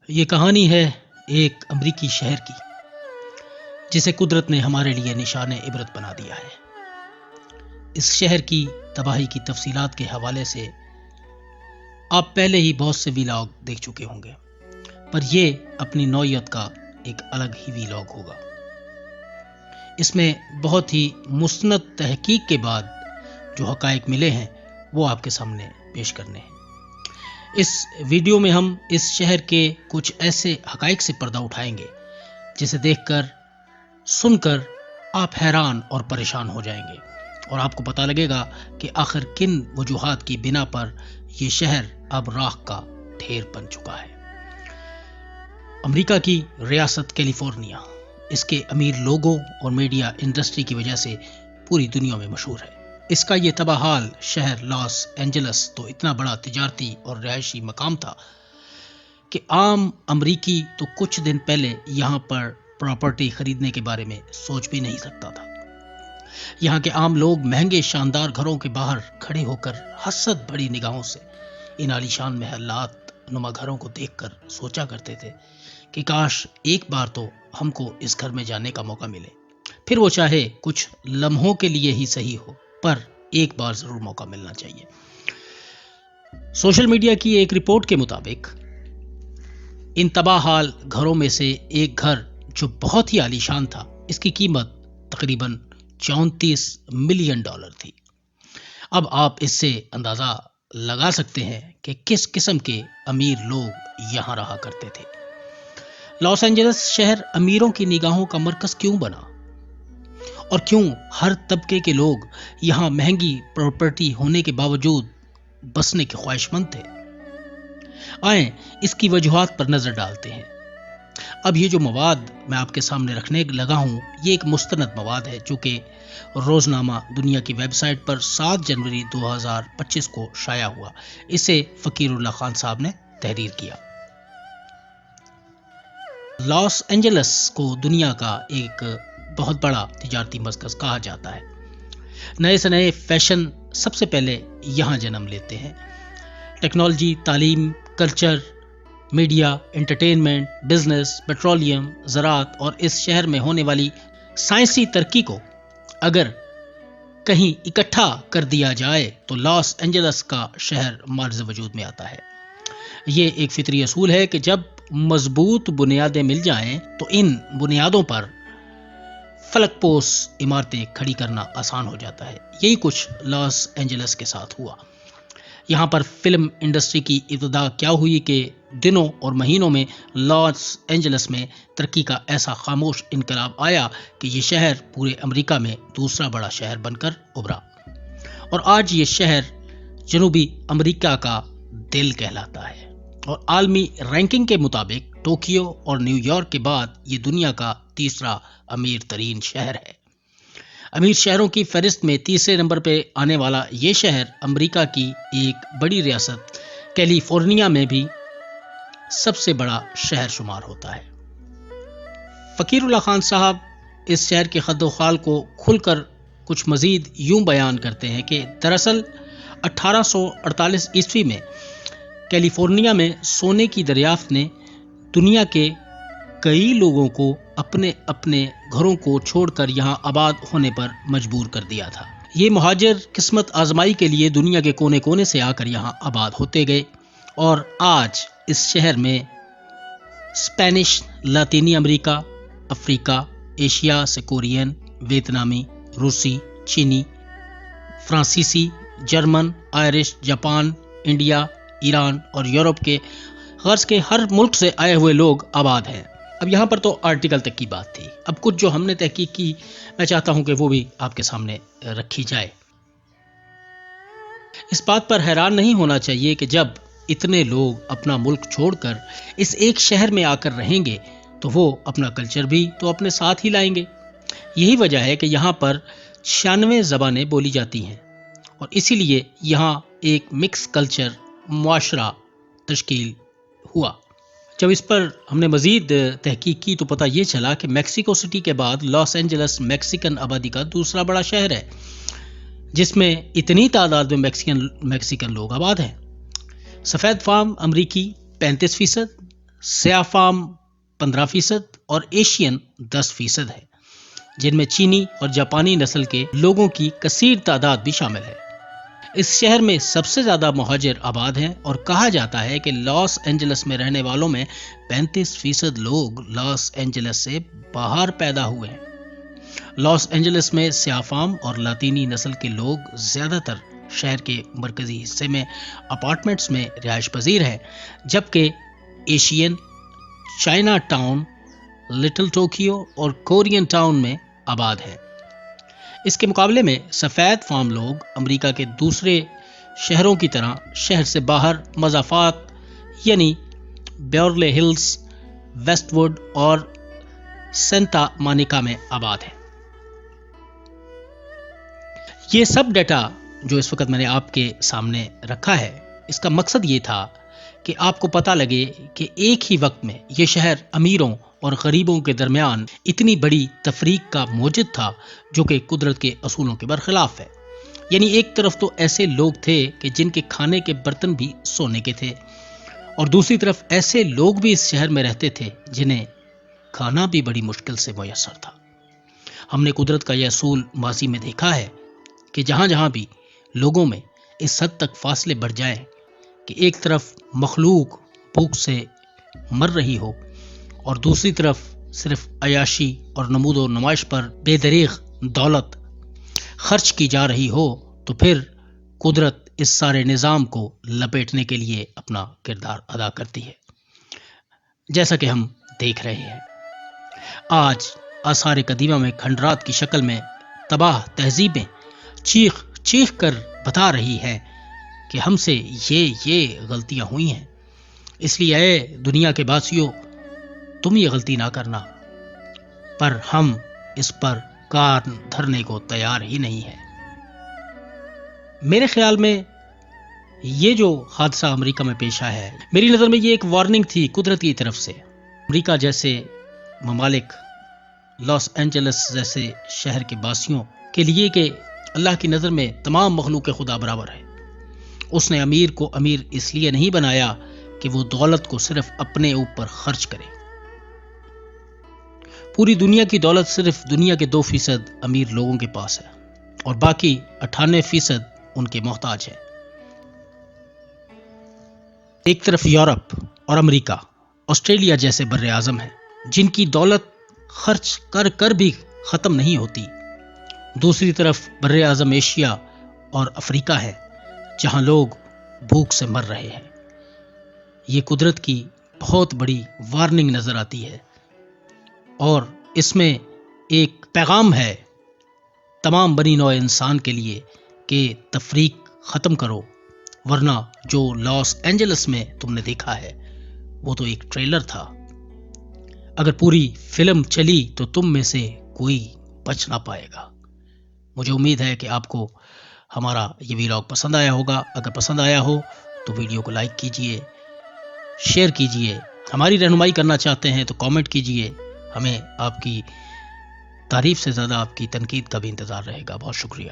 یہ کہانی ہے ایک امریکی شہر کی جسے قدرت نے ہمارے لیے نشان عبرت بنا دیا ہے۔ اس شہر کی تباہی کی تفصیلات کے حوالے سے آپ پہلے ہی بہت سے ویلاگ دیکھ چکے ہوں گے، پر یہ اپنی نوعیت کا ایک الگ ہی ویلاگ ہوگا۔ اس میں بہت ہی مستند تحقیق کے بعد جو حقائق ملے ہیں وہ آپ کے سامنے پیش کرنے ہیں۔ اس ویڈیو میں ہم اس شہر کے کچھ ایسے حقائق سے پردہ اٹھائیں گے جسے دیکھ کر سن کر آپ حیران اور پریشان ہو جائیں گے، اور آپ کو پتہ لگے گا کہ آخر کن وجوہات کی بنا پر یہ شہر اب راکھ کا ڈھیر بن چکا ہے۔ امریکہ کی ریاست کیلیفورنیا اس کے امیر لوگوں اور میڈیا انڈسٹری کی وجہ سے پوری دنیا میں مشہور ہے۔ اس کا یہ تباہ حال شہر لاس اینجلس تو اتنا بڑا تجارتی اور رہائشی مقام تھا کہ عام امریکی تو کچھ دن پہلے یہاں پر پراپرٹی خریدنے کے بارے میں سوچ بھی نہیں سکتا تھا۔ یہاں کے عام لوگ مہنگے شاندار گھروں کے باہر کھڑے ہو کر حسد بڑی نگاہوں سے ان عالیشان محلات نما گھروں کو دیکھ کر سوچا کرتے تھے کہ کاش ایک بار تو ہم کو اس گھر میں جانے کا موقع ملے، پھر وہ چاہے کچھ لمحوں کے لیے ہی صحیح ہو، پر ایک بار ضرور موقع ملنا چاہیے۔ سوشل میڈیا کی ایک رپورٹ کے مطابق ان تباہ حال گھروں میں سے ایک گھر جو بہت ہی عالیشان تھا، اس کی قیمت تقریباً $34 ملین تھی۔ اب آپ اس سے اندازہ لگا سکتے ہیں کہ کس قسم کے امیر لوگ یہاں رہا کرتے تھے۔ لاس اینجلس شہر امیروں کی نگاہوں کا مرکز کیوں بنا، اور کیوں ہر طبقے کے لوگ یہاں مہنگی پراپرٹی ہونے کے باوجود بسنے کے خواہش مند تھے؟ آئیں اس کی وجوہات پر نظر ڈالتے ہیں۔ اب یہ جو مواد میں آپ کے سامنے رکھنے لگا ہوں، یہ ایک مستند مواد ہے جو کہ روزنامہ دنیا کی ویب سائٹ پر 7 جنوری 2025 کو شائع ہوا۔ اسے فقیر اللہ خان صاحب نے تحریر کیا۔ لاس اینجلس کو دنیا کا ایک بہت بڑا تجارتی مرکز کہا جاتا ہے۔ نئے سے نئے فیشن سب سے پہلے یہاں جنم لیتے ہیں۔ ٹیکنالوجی، تعلیم، culture, media, entertainment, business, petroleum, زراعت اور اس شہر میں ہونے والی سائنسی ترقی کو اگر کہیں اکٹھا کر دیا جائے تو لاس اینجلس کا شہر معرض وجود میں آتا ہے۔ یہ ایک فطری اصول ہے کہ جب مضبوط بنیادیں مل جائیں تو ان بنیادوں پر فلک پوش عمارتیں کھڑی کرنا آسان ہو جاتا ہے۔ یہی کچھ لاس اینجلس کے ساتھ ہوا۔ یہاں پر فلم انڈسٹری کی ابتدا کیا ہوئی کہ دنوں اور مہینوں میں لاس اینجلس میں ترقی کا ایسا خاموش انقلاب آیا کہ یہ شہر پورے امریکہ میں دوسرا بڑا شہر بن کر ابھرا، اور آج یہ شہر جنوبی امریکہ کا دل کہلاتا ہے، اور عالمی رینکنگ کے مطابق ٹوکیو اور نیو یارک کے بعد یہ دنیا کا تیسرا امیر ترین شہر ہے۔ امیر شہروں کی فہرست میں تیسرے نمبر پہ آنے والا یہ شہر امریکہ کی ایک بڑی ریاست کیلیفورنیا میں بھی سب سے بڑا شہر شمار ہوتا ہے۔ فقیر اللہ خان صاحب اس شہر کے خد و خال کو کھل کر کچھ مزید یوں بیان کرتے ہیں کہ دراصل 1848 عیسوی میں کیلیفورنیا میں سونے کی دریافت نے دنیا کے کئی لوگوں کو اپنے اپنے گھروں کو چھوڑ کر یہاں آباد ہونے پر مجبور کر دیا تھا۔ یہ مہاجر قسمت آزمائی کے لیے دنیا کے کونے کونے سے آ کر یہاں آباد ہوتے گئے، اور آج اس شہر میں اسپینش، لاطینی امریکہ، افریقہ، ایشیا سے کورین، ویتنامی، روسی، چینی، فرانسیسی، German, Irish, Japan, India, Iran اور یورپ کے غرض کے ہر ملک سے آئے ہوئے لوگ آباد ہیں۔ اب یہاں پر تو آرٹیکل تک کی بات تھی، اب کچھ جو ہم نے تحقیق کی میں چاہتا ہوں کہ وہ بھی آپ کے سامنے رکھی جائے۔ اس بات پر حیران نہیں ہونا چاہیے کہ جب اتنے لوگ اپنا ملک چھوڑ کر اس ایک شہر میں آ کر رہیں گے تو وہ اپنا کلچر بھی تو اپنے ساتھ ہی لائیں گے۔ یہی وجہ ہے کہ یہاں پر 96 زبانیں بولی جاتی ہیں، اور اسی لیے یہاں ایک مکس کلچر معاشرہ تشکیل ہوا۔ جب اس پر ہم نے مزید تحقیق کی تو پتہ یہ چلا کہ میکسیکو سٹی کے بعد لاس اینجلس میکسیکن آبادی کا دوسرا بڑا شہر ہے، جس میں اتنی تعداد میں میکسیکن لوگ آباد ہیں۔ سفید فام امریکی 35%، سیاہ فام 15% اور ایشین 10% ہے، جن میں چینی اور جاپانی نسل کے لوگوں کی کثیر تعداد بھی شامل ہے۔ اس شہر میں سب سے زیادہ مہاجر آباد ہیں اور کہا جاتا ہے کہ لاس اینجلس میں رہنے والوں میں 35% لوگ لاس اینجلس سے باہر پیدا ہوئے ہیں۔ لاس اینجلس میں سیاہ فام اور لاطینی نسل کے لوگ زیادہ تر شہر کے مرکزی حصے میں اپارٹمنٹس میں رہائش پذیر ہیں، جبکہ Asian, China town, little Tokyo اور کورین ٹاؤن میں آباد ہیں۔ اس کے مقابلے میں سفید فام لوگ امریکہ کے دوسرے شہروں کی طرح شہر سے باہر مضافات یعنی بیورلی ہلز، ویسٹ ووڈ اور سینٹا مانیکا میں آباد ہیں۔ یہ سب ڈیٹا جو اس وقت میں نے آپ کے سامنے رکھا ہے، اس کا مقصد یہ تھا کہ آپ کو پتہ لگے کہ ایک ہی وقت میں یہ شہر امیروں اور غریبوں کے درمیان اتنی بڑی تفریق کا موجد تھا جو کہ قدرت کے اصولوں کے برخلاف ہے۔ یعنی ایک طرف تو ایسے لوگ تھے کہ جن کے کھانے کے برتن بھی سونے کے تھے، اور دوسری طرف ایسے لوگ بھی اس شہر میں رہتے تھے جنہیں کھانا بھی بڑی مشکل سے میسر تھا۔ ہم نے قدرت کا یہ اصول ماضی میں دیکھا ہے کہ جہاں جہاں بھی لوگوں میں اس حد تک فاصلے بڑھ جائیں کہ ایک طرف مخلوق بھوک سے مر رہی ہو اور دوسری طرف صرف عیاشی اور نمود و نمائش پر بے دریغ دولت خرچ کی جا رہی ہو، تو پھر قدرت اس سارے نظام کو لپیٹنے کے لیے اپنا کردار ادا کرتی ہے، جیسا کہ ہم دیکھ رہے ہیں۔ آج آثار قدیمہ میں کھنڈرات کی شکل میں تباہ تہذیبیں چیخ چیخ کر بتا رہی ہیں کہ ہم سے یہ غلطیاں ہوئی ہیں، اس لیے اے دنیا کے باسیوں، تم یہ غلطی نہ کرنا، پر ہم اس پر کان دھرنے کو تیار ہی نہیں ہیں۔ میرے خیال میں یہ جو حادثہ امریکہ میں پیش آیا ہے، میری نظر میں یہ ایک وارننگ تھی قدرت کی طرف سے امریکہ جیسے ممالک، لاس اینجلس جیسے شہر کے باسیوں کے لیے کہ اللہ کی نظر میں تمام مخلوق خدا برابر ہے۔ اس نے امیر کو امیر اس لیے نہیں بنایا کہ وہ دولت کو صرف اپنے اوپر خرچ کرے۔ پوری دنیا کی دولت صرف دنیا کے 2% امیر لوگوں کے پاس ہے اور باقی 98% ان کے محتاج ہیں۔ ایک طرف یورپ اور امریکہ، آسٹریلیا جیسے بر اعظم ہیں جن کی دولت خرچ کر کر بھی ختم نہیں ہوتی، دوسری طرف بر اعظم ایشیا اور افریقہ ہے جہاں لوگ بھوک سے مر رہے ہیں۔ یہ قدرت کی بہت بڑی وارننگ نظر آتی ہے، اور اس میں ایک پیغام ہے تمام بنی نوع انسان کے لیے کہ تفریق ختم کرو، ورنہ جو لاس اینجلس میں تم نے دیکھا ہے وہ تو ایک ٹریلر تھا۔ اگر پوری فلم چلی تو تم میں سے کوئی بچ نہ پائے گا۔ مجھے امید ہے کہ آپ کو ہمارا یہ ویلاگ پسند آیا ہوگا۔ اگر پسند آیا ہو تو ویڈیو کو لائک کیجئے، شیئر کیجئے، ہماری رہنمائی کرنا چاہتے ہیں تو کامنٹ کیجئے۔ ہمیں آپ کی تعریف سے زیادہ آپ کی تنقید کا بھی انتظار رہے گا۔ بہت شکریہ۔